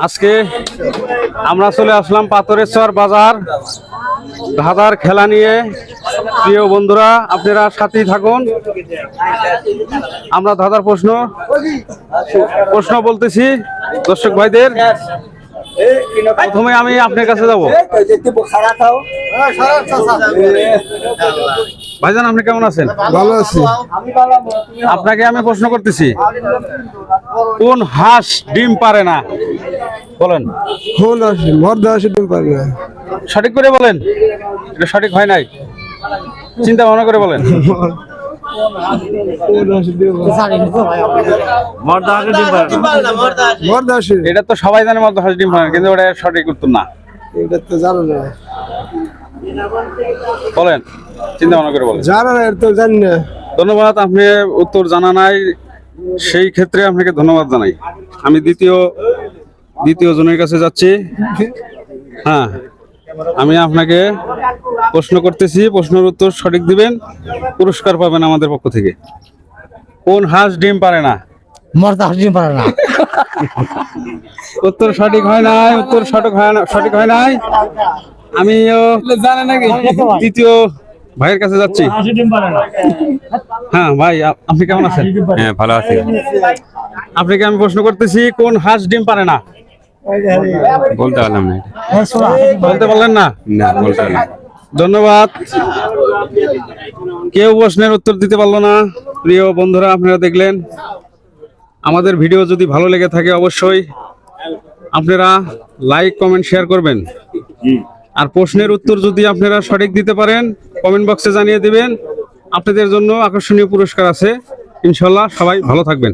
আজকে আমরা চলে আসলাম পাথরেশ্বর বাজার ধাঁধার খেলা নিয়ে। প্রিয় বন্ধুরা, আপনারা সাথেই থাকুন। আমরা ধাঁধার প্রশ্ন বলতেছি দর্শক ভাইদের। প্রথমে আমি আপনার কাছে যাব। ভাইজান, আপনি কেমন আছেন? ভালো আছি। আপনাকে আমি প্রশ্ন করতেছি, কোন হাঁস ডিম পারে না? বলেন। কোন আসে মর্দা আসে ডিম পারে না? সঠিক করে বলেন। এটা সঠিক হয় নাই, চিন্তা ভাবনা করে বলেন। মর্দা আসে, এটা তো সবাই জানে মধ্যে হাঁস ডিম পারে না, কিন্তু ওটা সঠিক উত্তর না। এটা তো জানো না। বলেন, চিন্তা ভাবনা করে বলেন। জানো না, এটা তো জানি না। ধন্যবাদ। আপনি উত্তর জানা নাই, সেই ক্ষেত্রে আপনাকে ধন্যবাদ জানাই। আমি দ্বিতীয় জনের কাছে যাচ্ছি। হ্যাঁ, আমি আপনাকে প্রশ্ন করতেছি, প্রশ্নের উত্তর সঠিক দিবেন, পুরস্কার পাবেন আমাদের পক্ষ থেকে। কোন হাঁস ডিম পারে না? মর্দা হাঁস ডিম পারে না। উত্তর সঠিক হয় নাই, উত্তর সঠিক হয় নাই। আমিও জানে নাকি দ্বিতীয় ভাইয়ের কাছে যাচ্ছি। হ্যাঁ ভাই, আপনি কেমন আছেন? হ্যাঁ, ভালো আছি। আপনাকে আমি প্রশ্ন করতেছি, কোন হাঁস ডিম পারে না? বলতে পারলাম না। বলতে পারলেন না? না, বলতে পারলাম। ধন্যবাদ। কেউ প্রশ্নের উত্তর দিতে পারলো না। প্রিয় বন্ধুরা, আপনারা দেখলেন। আমাদের ভিডিও যদি ভালো লেগে থাকে অবশ্যই আপনারা লাইক, কমেন্ট, শেয়ার করবেন। আর প্রশ্নের উত্তর যদি আপনারা সঠিক দিতে পারেন, কমেন্ট বক্সে জানিয়ে দিবেন। আপনাদের জন্য আকর্ষণীয় পুরস্কার আছে ইনশাল্লাহ। সবাই ভালো থাকবেন।